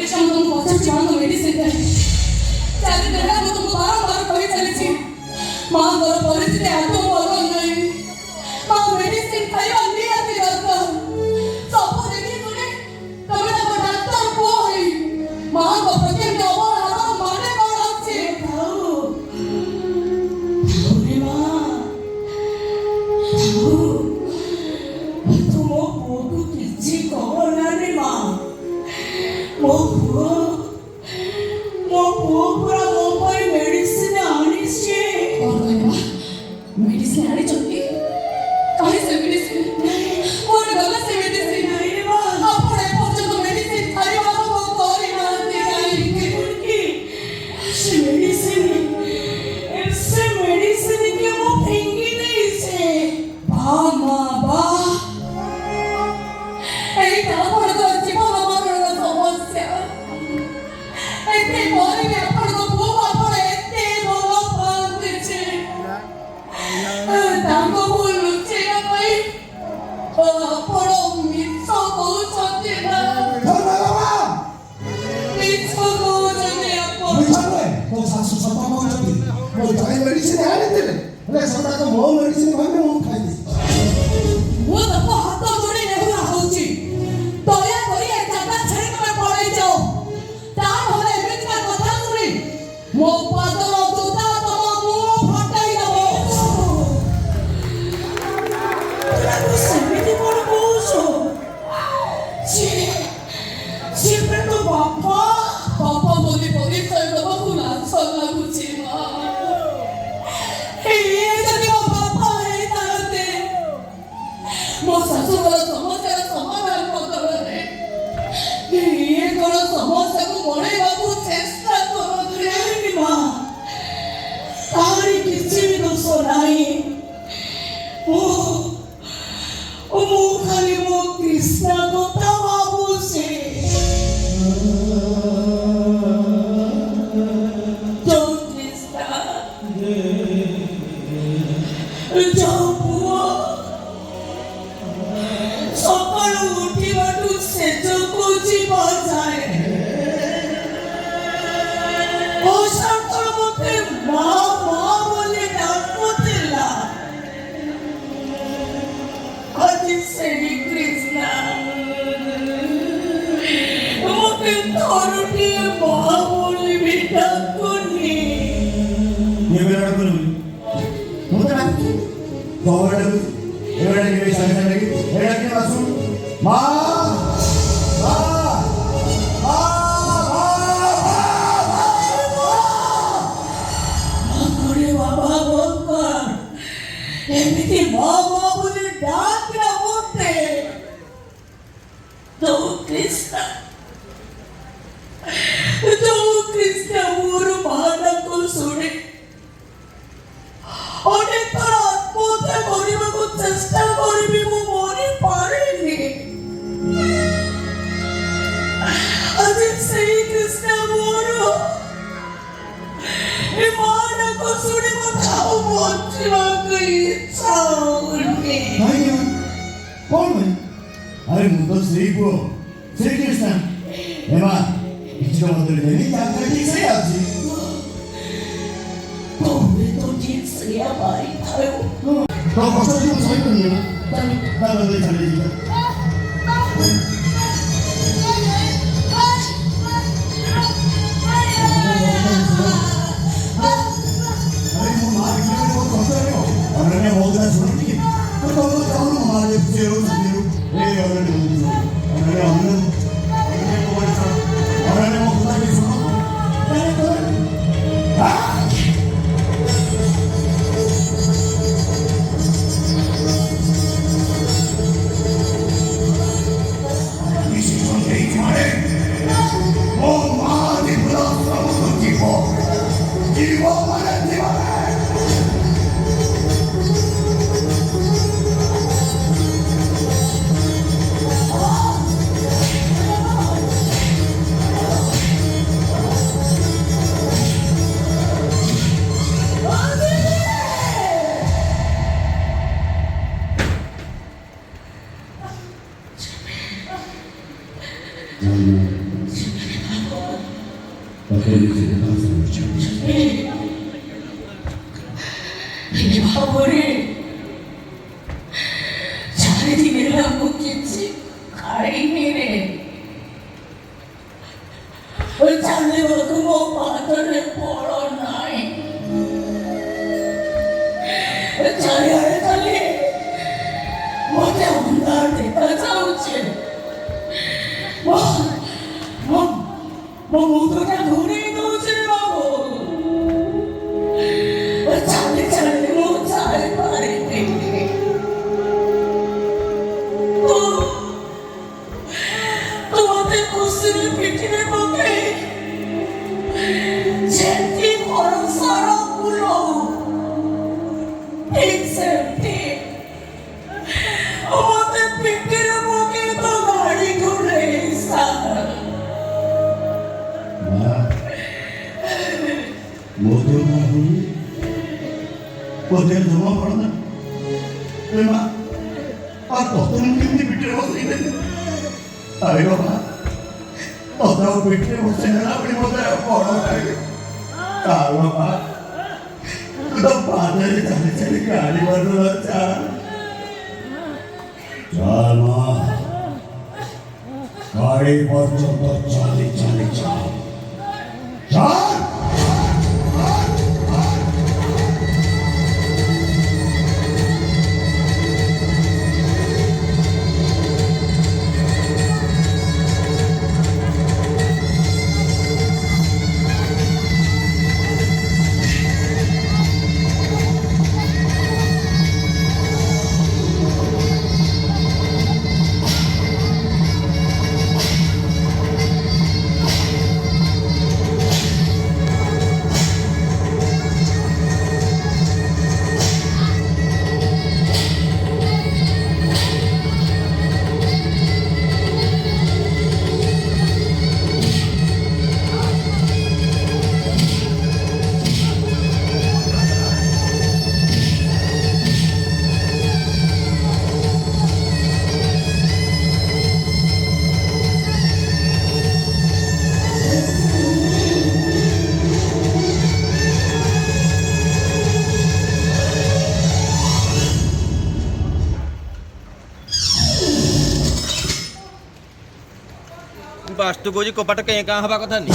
ପରୀକ୍ଷା ମୁଁ ତମକୁ ପଚାରୁଛି ମାଙ୍କ ମେଡିସିନ ଚାରି ଦିନ ହେଲା ମୁଁ ତମକୁ ବାରମ୍ବାର କହି ଚାଲିଛି ମାଙ୍କର ପରିସ୍ଥିତି ଆଦୌ ଭଲ ନାହିଁ। ମା ମେଡିସିନ ଖାଇବା ନିହାତି ଦରକାର। ସବୁ ଦେଖି ଶୁଣି ତମେ ତାଙ୍କ ଡାକ୍ତର ପୁଅ ହୋଇ ମାଙ୍କ ପ୍ରତି ଏମିତି ଅବହେଳା ମାନେ କଣ ଅଛି? ତୁମ ପୁଅକୁ କିଛି କହନାରେ ମା। ମୋ ପୁଅ ପୁରା ମୋ ପାଇଁ ମେଡିସିନ ଆଣିଛି। ମେଡିସିନ ଆଣିଛନ୍ତି? କାହିଁ ସେ ମେଡିସିନ? କୁଆଡ଼େ ଗଲା ସେ ମେଡିସିନ? ଆପଣ ଏପର୍ଯ୍ୟନ୍ତ ମେଡିସିନ ଖାଇବା କରିନାହାନ୍ତି କାହିଁକି? ସେ ମେଡିସିନ କି ମୁଁ ଫିଙ୍ଗି ଦେଇଛେ। ଏଇଟା ଆପଣଙ୍କର ଜୀବନ ମରଣର ସମସ୍ୟା। ଏତେ ପରେ ବି ଆପଣଙ୍କ ପୁଅକୁ ଆପଣ ଏତେ ଭଲ ପାଆନ୍ତି ଯେ ତାଙ୍କ ଭୁଲ ଲୁଚେଇବା ପାଇଁ ଆପଣ ମିଛ କହୁଛନ୍ତି ନା? ମିଛ କହୁଛନ୍ତି ଆପଣ। ମୋ ଶାଶୁ ସତ କହୁଛନ୍ତି। ମୋ ଜଣେ ମେଡିସିନ ଆଣିଥିଲେ ହେଲେ ସେଟାକ ମୋ ମେଡିସିନ କହିଲେ ମୁଁ ଖାଇଦେଇଛି। ମୁଁ ତାକୁ ହାତ ଯୋଡ଼ି ନେହୁରା ହଉଛି ଦୟାକରି ଏ ଜାଗା ଛାଡ଼ି ତମେ ପଳେଇ ଯାଅ। ତା ନହେଲେ ଏମିତିକା କଥା ଶୁଣି ମୋ ପାଦର ଜୋତା ତମ ମୁହଁ ଫଟାଇ ଦବ। ସେମିତି କଣ କହୁଛୁ? ସିଏ ତ ବାପା ବୋଲି ପରିଚୟ ଦେବାକୁ ଲାଜ ଲାଗୁଛି ମା। ଯଦି ମୋ ବାପା ହେଇଥାନ୍ତେ ମୋ ଶାଶୁଙ୍କର ସମସ୍ୟାର ସମାଧାନ ବଦଳରେ ଇଏ କଣ ସମସ୍ୟାକୁ ବଢେଇବାକୁ ଚେଷ୍ଟା କରନ୍ତି? ମା, ତାହାରି କିଛି ବି ଦୋଷ ନାହିଁ। ମୁଁ ଖାଲି ମୋ କୃଷ୍ଣ କଥା ଭାବୁଛି। ସକାଳୁ ଉଠିବାଠୁ ସେଜକୁ ଯିବା ଯାଏ ମତେ ମା ବୋଲି ଡାକୁଥିଲା। ଆଜି ସେଇ କୃଷ୍ଣ ମତେ ଥରୁଟିଏ ମା ବୋଲି ବି ଡାକୁନି। ଏମିତି ମା ବୋଲି ଡାକିଲା ମତେ। ଯୋଉ କୃଷ୍ଣ ମୋର ମା ଡାକ ଶୁଣି ଅନେକ ଥର ଆତ୍ମହତ୍ୟା କରିବାକୁ ଚେଷ୍ଟା କରିବି, ମୁଁ ମରିପାରିନି। ଆଜି ସେଇ କୃଷ୍ଣ ମୋର ଏ ମା ଡାକ ଶୁଣି ମତେ ଆଉ ବଞ୍ଚିବାକୁ ଇଚ୍ଛା ହଉନି। କଣ ଆରେ ମୁଁ ତ ସେଇ ପୁଅ ଶ୍ରୀକୃଷ୍ଣ। ଏମା କିଛି ବଦଳିଲେନି, ତାଙ୍କର ଠିକ ସେ ଅଛି। ତମେ ତ ଠିକ ସେଇଆ ପାଇଥାଉ। ତ କଷ୍ଟ ଯିବ ସହିପାରିବ ନା, ତା ବଦଳରେ ଛାଡ଼ିଯିବ। 이 바보를 자네들이라 묻겠지 가인이네 자네가 그거 받아내 벌었나이 자네를 달리 못해 온다 내가 자우지 모두가 눈이 놓지라고 자네 못잘 바리니 또 내 코스를 비키는 먹게 젠티 버릇 사람 불러 픽셀티 어머니 비키는 먹게 더 많이 그래 사람 모두 나보니 어디에 너무 벌었나? 얼마? 어떤 힘이 비틀어 보이는데 아이고 어떤 비틀어 보이는 아무리 못해요 벌어가지고 아이고 그도 바다에 자리가 아니거든 자마 가리 벌써도 짜리 자 ବାସ୍ତୁ କହୁଛି କବାଟ କେଁ କାଁ ହବା କଥା ନି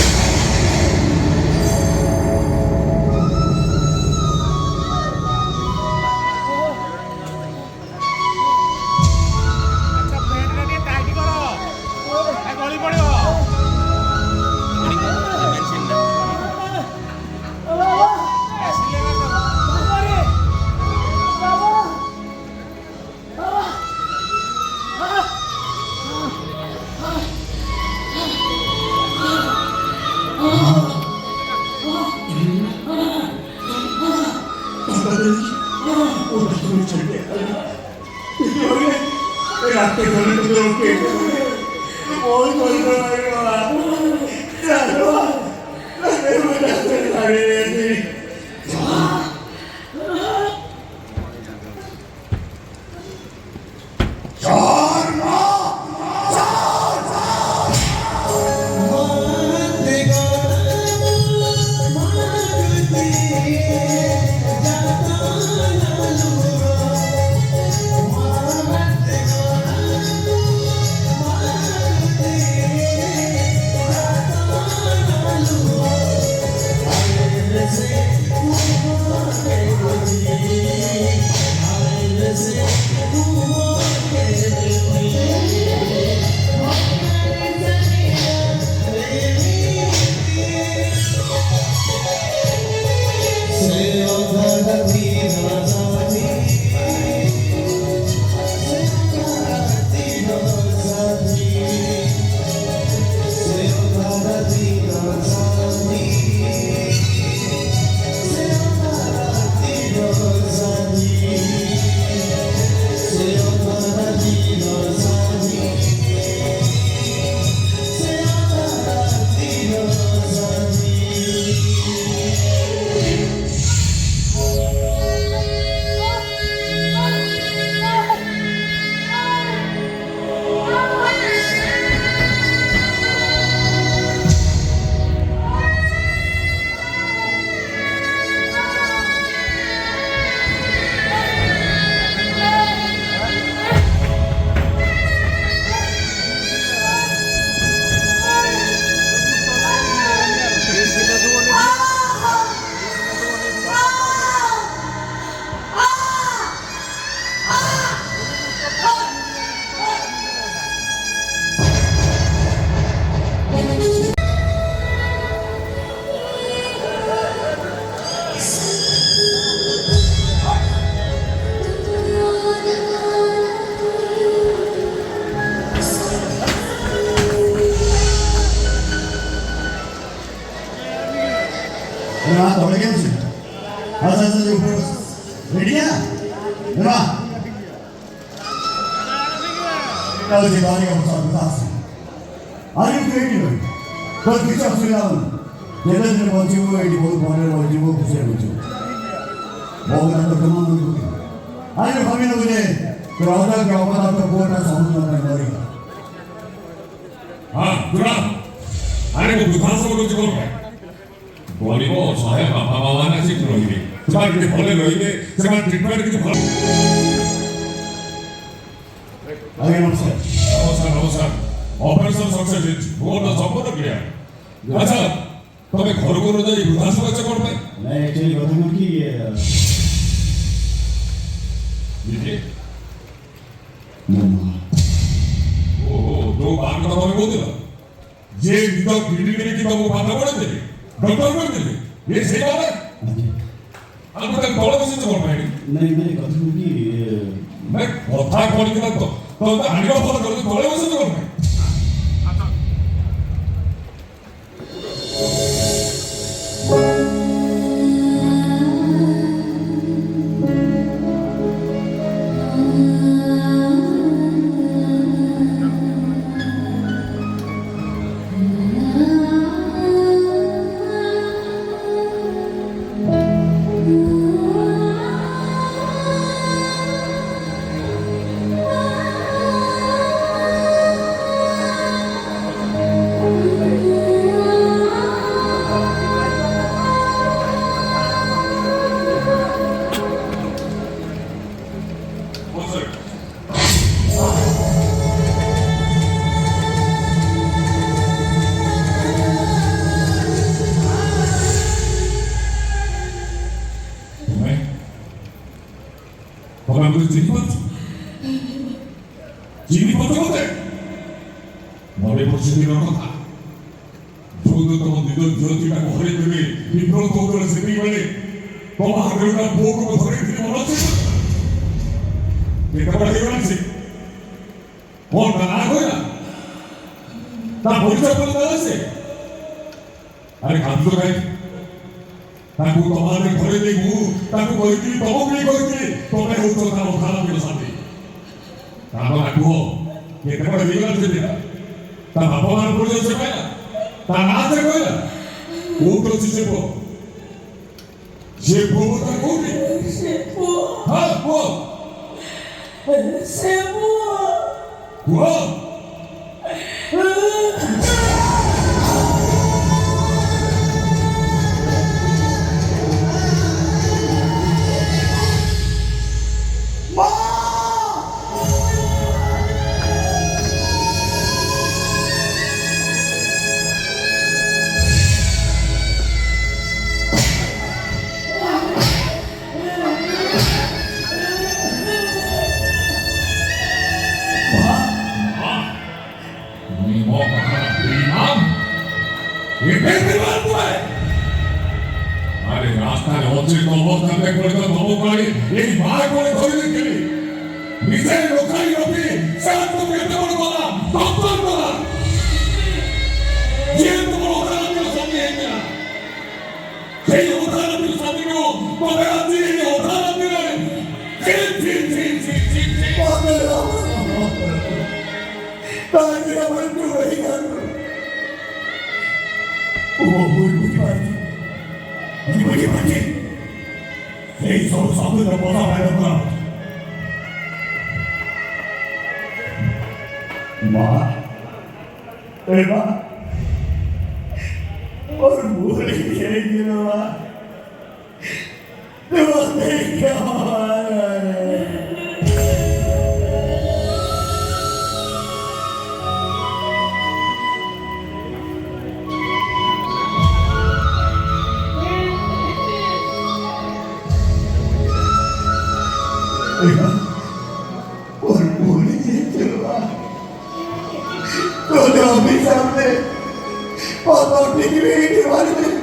Eva, ¿dónde quieres? Haz eso de un poco. ¿Redia? Eva. Kalau di bawah kamu satu tas. Are you creative? Kau kisah sudah. Jadi dia macam ini baru baru macam itu pusing macam. Bawa nak kemana tu? Ayo kami nak ni. Kerana kau pada tu buat sama dengan mereka. 그럼 아니 뭐 부탄성으로 찍어 버리고 저야 마마마만 하시 그런 일이 정말 이렇게 벌레 너희들 정말 뒷발이 이렇게 벌 Ayo masuk. 어산 어펄선 석세지 무엇도 전부다 그래 아참 너네 거르고는 이 부탄성을 찍어 버려 Nah, actually kau tengok ki. 이게 Mama. 너 말을 다 너네 못해라 얘 네가 빌리기를 기다고 받아버렸는데 몇 달이었는데 얘 세가네 아무튼 돌아보신 적 얼마야 Nah, kau tengok ki. 다 버리긴 너 아니가 보다 그러는 돌아보신 적 얼마야 너네들 지리버트 어때? 머리 보시기는 거다 조금 동안 너희들 들어주라고 허리들이 밑으로 도들어 세비 걸리 너무 하루가 보고 허리들이 멀어지고 내가 말해 그런지 나 나고야 나 머리 잡고 나왔지 아니 감독이 Aku kemarin berhentimu, aku berhenti, kamu berhenti, kau untuk kamu kalah bila sampai. Kamu aku, kita pada bilang saja. Tak apa orang boleh sekarang, tak ada sekarang. Untuk siapa? Siapa bukan kau? Siapa? Apa? Siapa? Gua. আরে রাস্তায় অচেত অবস্থান করে নবকারী এই মা করে ধরে গেলি নিজের লোকাই রবি সাত তুমি এত বড় বলা তত্ত্ব বলা যে তোমার ওখানে সঙ্গে এসে না সেই ওখানে সঙ্গে তবে আজকে এই ওখানে Tadi awal tu ingat. Budi mati. Budi mati. Hei, satu dah bola ada berapa? Mak, mak, orang boleh jadi gila mak. Tuhan mereka. और बोली चलवा तो अभी सामने पापा टिकरी के बारे में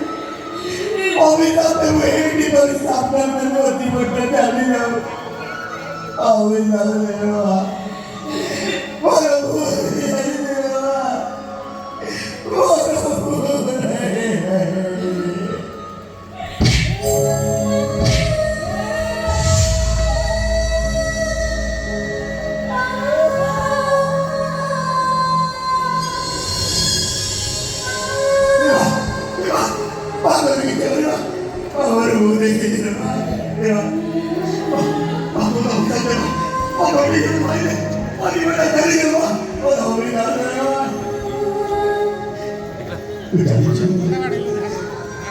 अभी सामने वेटी तो सामने में होती बट्टा जाने ना अभी सामने वाह और बोली चलवा और बोली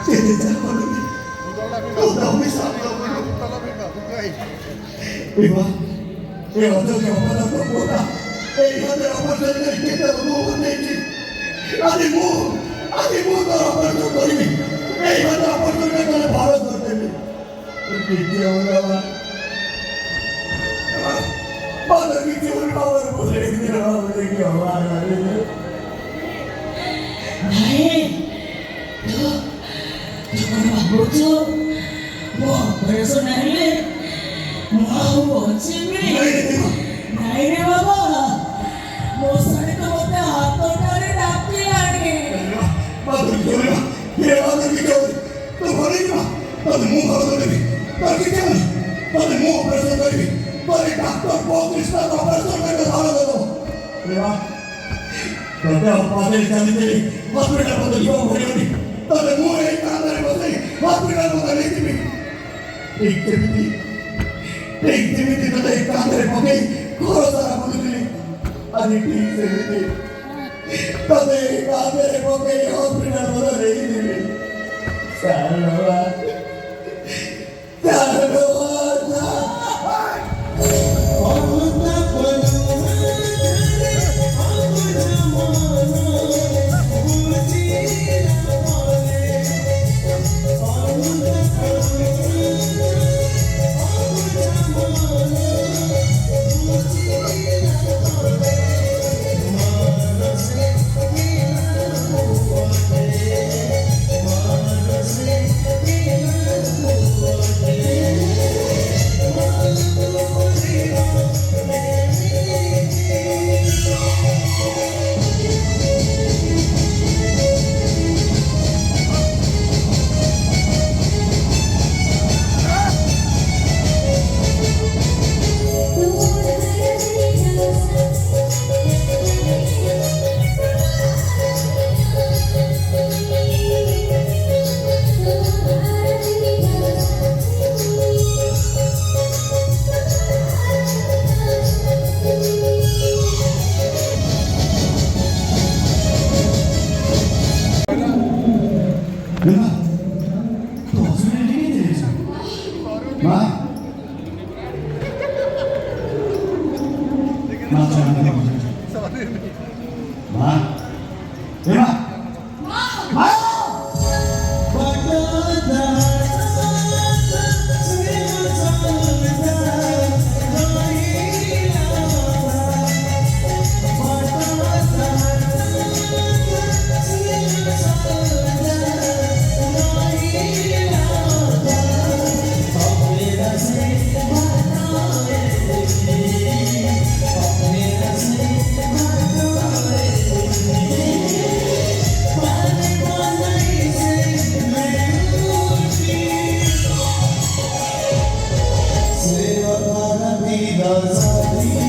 যেতে চাবো না 너무 이상하고 이봐 이 어쩌지 엄마가 보다 이 하늘 아빠들 이렇게 되고 너무 되지 아니 뭐 너랑 아빠를 거리니 이 하늘 아빠들 내가 바로 줬더니 이렇게 뛰어올라와 바닥이 뛰어올라와 보내기라 보내기야 와라네 아이 뭐죠? 뭐 그래서 나이래? 뭐지? 나이래 봐봐 못 살릴 것 같아 어떤 납기라니 마들이 겨울이야 얘 마들이 겨울 너 버리지마 너는 뭐 걸어들니 너는 기태우니 너는 뭐 벌써들니 너는 닥터 보크리스타도 벌써들니 살아가고 그래봐 너때 아빠들이 자기들이 마들이를 보다 이어버리오니 너는 뭐에 가다를 보더니 마들이를 보다 레이티미 레이티미티 너의 가다를 보니 걸어서라 보더니 아니 레이티미티 너의 가다를 보니 마들이를 보다 레이티미 살아와 누나, 또 무슨 일이 되지? 마, 저한테 무슨 일? 마, 누나, 마요! Vida